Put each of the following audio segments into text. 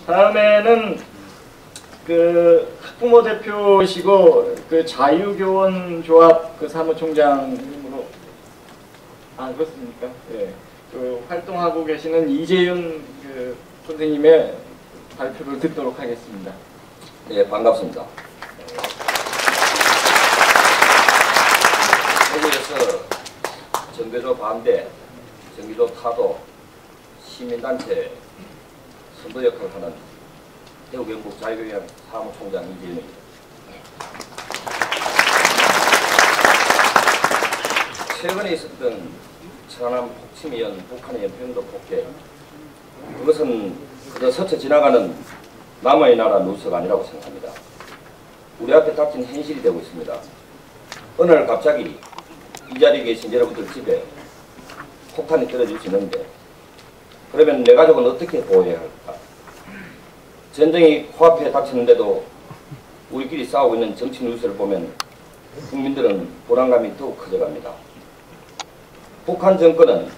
다음에는 그 학부모 대표시고 그 자유교원 조합 그 사무총장님으로 그렇습니까? 예. 그 활동하고 계시는 이재윤 그 선생님의 발표를 듣도록 하겠습니다. 네, 반갑습니다. 여기에서 정교조 반대, 정교조 타도, 시민단체 선도 역할을 하는 대구경북 자유교원 사무총장 이재윤입니다. 최근에 있었던 천안함 폭침에 이은 북한의 연평도 폭격, 그것은 그저 스쳐 지나가는 남의 나라 누수가 아니라고 생각합니다. 우리 앞에 닥친 현실이 되고 있습니다. 어느 날 갑자기 이 자리에 계신 여러분들 집에 폭탄이 떨어지시는데 그러면 내 가족은 어떻게 보호해야 할까? 전쟁이 코앞에 닥쳤는데도 우리끼리 싸우고 있는 정치 뉴스를 보면 국민들은 불안감이 더욱 커져갑니다. 북한 정권은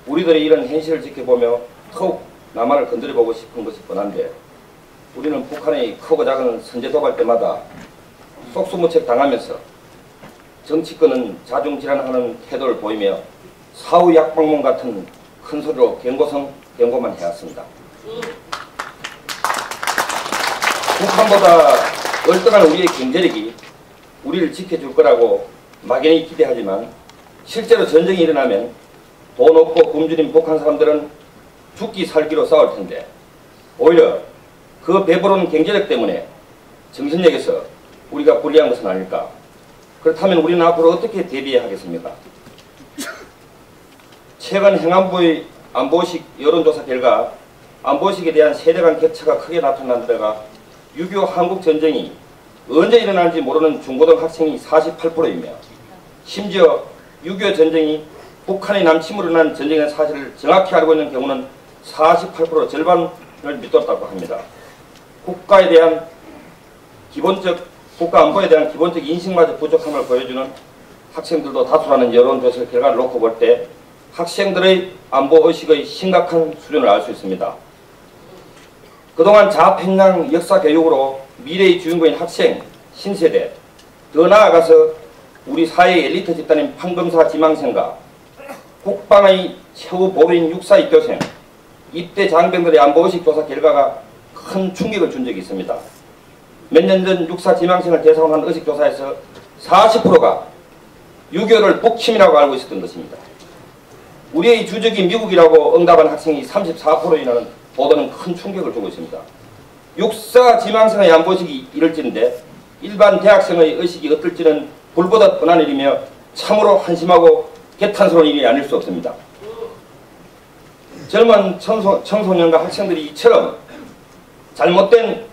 우리들의 이런 현실을 지켜보며 더욱 남한을 건드려보고 싶은 것이 뻔한데 우리는 북한의 크고 작은 선제 도발 때마다 속수무책 당하면서 정치권은 자중질환하는 태도를 보이며 사후 약방문 같은 큰 소리로 경고만 해왔습니다. 북한보다 월등한 우리의 경제력이 우리를 지켜줄 거라고 막연히 기대하지만 실제로 전쟁이 일어나면 돈 없고 굶주린 북한 사람들은 죽기 살기로 싸울 텐데 오히려 그 배부른 경제력 때문에 정신력에서 우리가 불리한 것은 아닐까? 그렇다면 우리는 앞으로 어떻게 대비해야 하겠습니까? 최근 행안부의 안보식 여론조사 결과 안보식에 대한 세대 간 격차가 크게 나타난 데가 6.25 한국전쟁이 언제 일어나는지 모르는 중고등 학생이 48%이며 심지어 6.25 전쟁이 북한의 남침으로 일어난 전쟁의 사실을 정확히 알고 있는 경우는 48% 절반을 믿었다고 합니다. 국가 안보에 대한 기본적 인식마저 부족함을 보여주는 학생들도 다수라는 여론조사 결과를 놓고 볼 때 학생들의 안보의식의 심각한 수준을 알 수 있습니다. 그동안 자평양 역사교육으로 미래의 주인공인 학생, 신세대, 더 나아가서 우리 사회의 엘리트 집단인 판검사 지망생과 국방의 최후 보루인 육사의 교생, 입대 장병들의 안보의식 조사 결과가 큰 충격을 준 적이 있습니다. 몇 년 전 육사 지망생을 대상으로 한 의식조사에서 40%가 6.25를 북침이라고 알고 있었던 것입니다. 우리의 주적이 미국이라고 응답한 학생이 34%이라는 보도는 큰 충격을 주고 있습니다. 육사 지망생의 안보의식이 이럴지인데 일반 대학생의 의식이 어떨지는 불보듯 뻔한 일이며 참으로 한심하고 개탄스러운 일이 아닐 수 없습니다. 젊은 청소년과 학생들이 이처럼 잘못된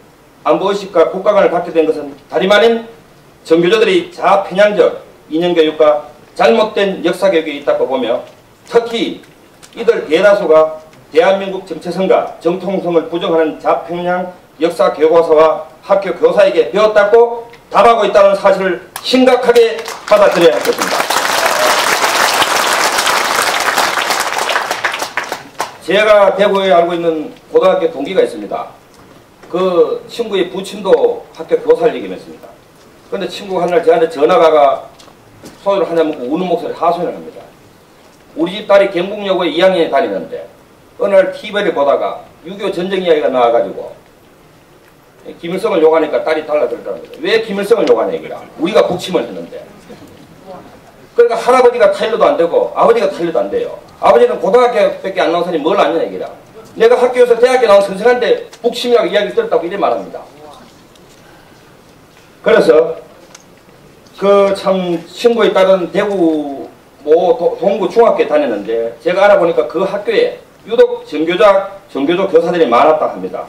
안보의식과 국가관을 갖게 된 것은 다름 아닌 정교조들이 자편향적 이념교육과 잘못된 역사교육에 있다고 보며 특히 이들 대다수가 대한민국 정체성과 정통성을 부정하는 자편향 역사교과서와 학교 교사에게 배웠다고 답하고 있다는 사실을 심각하게 받아들여야 하겠습니다. 제가 대구에 알고 있는 고등학교 동기가 있습니다. 그 친구의 부친도 학교 교사를 얘기했습니다. 그런데 친구가 한 날 저한테 전화가 소리를 하냐 묻고 우는 목소리 하소연을 합니다. 우리 집 딸이 경북여고에 2학년에 다니는데 어느 날 TV를 보다가 6.25 전쟁 이야기가 나와가지고 김일성을 욕하니까 딸이 달라들었다는 거죠. 왜 김일성을 욕하냐 얘기라. 우리가 북침을 했는데. 그러니까 할아버지가 타일러도 안 되고 아버지가 타일러도 안 돼요. 아버지는 고등학교밖에 안 나온 사람이 뭘 아냐 얘기라. 내가 학교에서 대학교 나온 선생한테 북침이라고 이야기를 들었다고 이래 말합니다. 그래서 그 참 친구에 따른 대구 모 동구 중학교에 다녔는데 제가 알아보니까 그 학교에 유독 정교조 교사들이 많았다 합니다.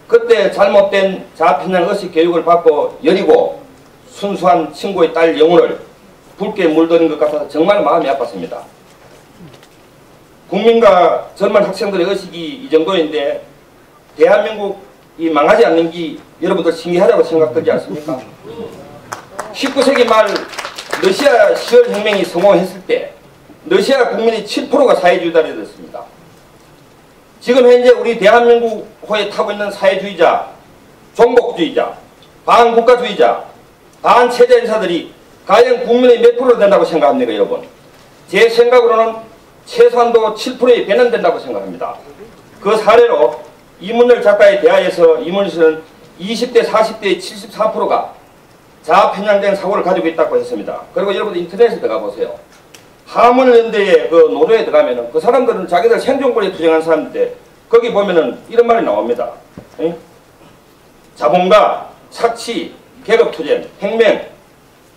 그때 잘못된 자편향 의식 교육을 받고 여리고 순수한 친구의 딸 영혼을 붉게 물들인 것 같아서 정말 마음이 아팠습니다. 국민과 젊은 학생들의 의식이 이 정도인데 대한민국이 망하지 않는 게 여러분들 신기하다고 생각되지 않습니까? 19세기 말 러시아 시월혁명이 성공했을 때 러시아 국민의 7%가 사회주의자가 되었습니다. 지금 현재 우리 대한민국 호에 타고 있는 사회주의자, 종북주의자, 반국가주의자, 반체제 인사들이 과연 국민의 몇 프로 된다고 생각합니까, 여러분? 제 생각으로는 최소한도 7%에 배는 된다고 생각합니다. 그 사례로 이문열 작가에 대하여서 이문열 씨는 20대, 40대의 74%가 자아편향된 사고를 가지고 있다고 했습니다. 그리고 여러분들 인터넷에 들어가 보세요. 하물연대의 그 노조에 들어가면은 그 사람들은 자기들 생존권에 투쟁한 사람인데 거기 보면은 이런 말이 나옵니다. 응? 자본가, 착취, 계급투쟁, 혁명,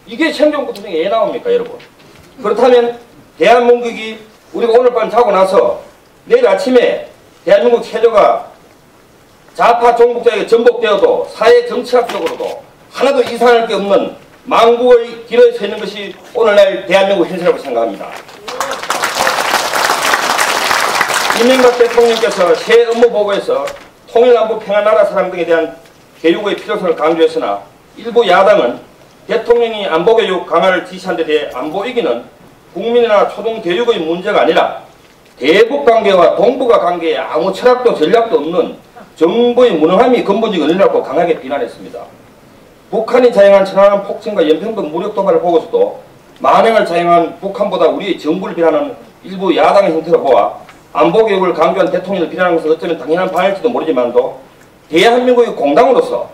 이게 생존권 투쟁에 왜 나옵니까, 여러분? 그렇다면 대한민국이 우리가 오늘 밤 자고 나서 내일 아침에 대한민국 체조가 좌파 종북자에게 전복되어도 사회 정치학적으로도 하나도 이상할 게 없는 망국의 길에 서 있는 것이 오늘날 대한민국 현실이라고 생각합니다. 이명박 대통령께서 새 업무보고에서 통일안보 평화나라 사람 등에 대한 교육의 필요성을 강조했으나 일부 야당은 대통령이 안보교육 강화를 지시한 데 대해 안보이기는 국민이나 초등교육의 문제가 아니라 대북관계와 동북아 관계에 아무 철학도 전략도 없는 정부의 무능함이 근본적인 원인이라고 강하게 비난했습니다. 북한이 자행한 천안함 폭침과 연평도 무력 도발을 보고서도 만행을 자행한 북한보다 우리의 정부를 비난하는 일부 야당의 형태를 보아 안보교육을 강조한 대통령을 비난하는 것은 어쩌면 당연한 바일지도 모르지만도 대한민국의 공당으로서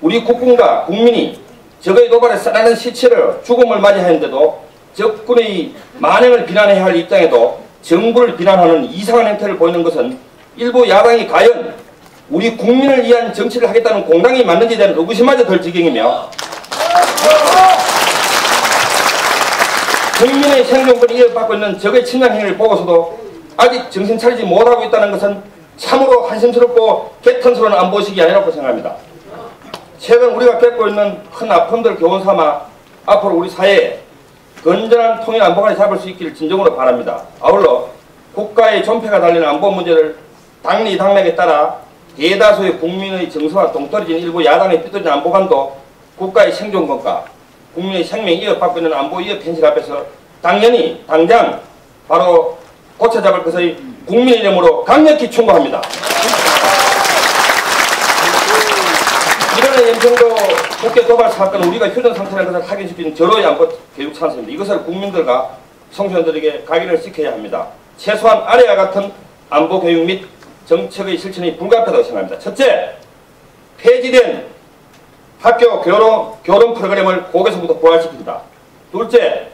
우리 국군과 국민이 적의 도발에 싸나는 시체를 죽음을 맞이하는데도 적군의 만행을 비난해야 할 입장에도 정부를 비난하는 이상한 행태를 보이는 것은 일부 야당이 과연 우리 국민을 위한 정치를 하겠다는 공당이 맞는지에 대한 의구심마저 들 지경이며 국민의 생존권이 이어받고 있는 적의 침략 행위를 보고서도 아직 정신 차리지 못하고 있다는 것은 참으로 한심스럽고 개탄스러운 안보식이 아니라고 생각합니다. 최근 우리가 겪고 있는 큰 아픔들 교훈 삼아 앞으로 우리 사회에 건전한 통일 안보관을 잡을 수 있기를 진정으로 바랍니다. 아울러 국가의 존폐가 달리는 안보 문제를 당리 당맥에 따라 대다수의 국민의 정서와 동떨어진 일부 야당의 삐뚤어진 안보관도 국가의 생존권과 국민의 생명이 이어받고 있는 안보 이어 현실 앞에서 당연히 당장 바로 고쳐잡을 것의 국민의 이름으로 강력히 충고합니다. 이번에 연평도 국회 도발 사건은 우리가 휴전 상태라는 것을 확인시키는 절호의 안보 교육 찬스입니다. 이것을 국민들과 청소년들에게 각인을 시켜야 합니다. 최소한 아래와 같은 안보 교육 및 정책의 실천이 불가피하다고 생각합니다. 첫째, 폐지된 학교 교론 프로그램을 고개서부터 부활시킵니다. 둘째,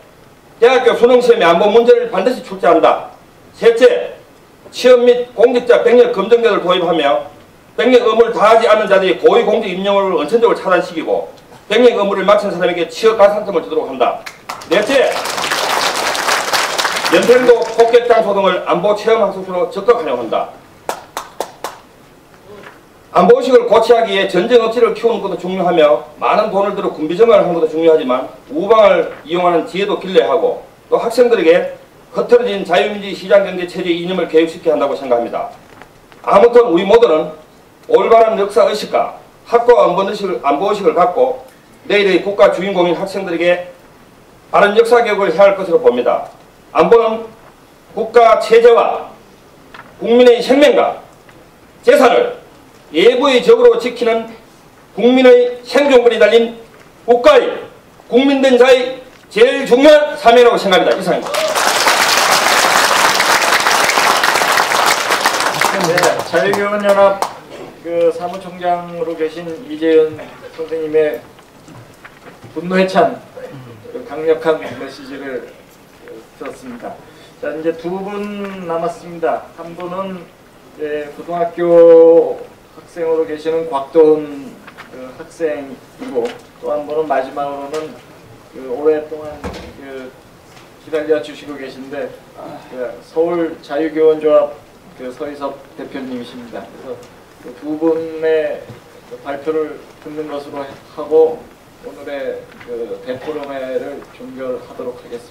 대학교 수능시험의 안보 문제를 반드시 출제한다. 셋째, 시험 및 공직자 병력 검증제를 도입하며 병력 의무를 다하지 않는 자들이 고위공직 임용을 원천적으로 차단시키고 병력 의무를 마친 사람에게 취업 가산점을 주도록 한다. 넷째, 연평도 폭격장소 등을 안보 체험학습소로 적극 활용한다. 안보의식을 고취하기 위해 전쟁 억지를 키우는 것도 중요하며 많은 돈을 들여 군비정을 하는 것도 중요하지만 우방을 이용하는 지혜도 길러야 하고 또 학생들에게 흐트러진 자유민주주의 시장경제 체제의 이념을 교육시켜야 한다고 생각합니다. 아무튼 우리 모두는 올바른 역사의식과 확고한 안보의식을 갖고 내일의 국가 주인공인 학생들에게 바른 역사교육을 해야 할 것으로 봅니다. 안보는 국가 체제와 국민의 생명과 재산을 예부의 적으로 지키는 국민의 생존권이 달린 국가의 국민된 자의 제일 중요한 사명이라고 생각합니다. 이상입니다. 네, 자유교원연합 사무총장으로 계신 이재현 선생님의 분노에 찬 강력한 메시지를 들었습니다. 자, 이제 두 분 남았습니다. 한 분은 고등학교 학생으로 계시는 곽도훈 학생이고 또 한 분은 마지막으로는 오랫동안 기다려 주시고 계신데 서울 자유교원조합 서희섭 대표님이십니다. 그래서 두 분의 발표를 듣는 것으로 하고 오늘의 대포럼회를 종결하도록 하겠습니다.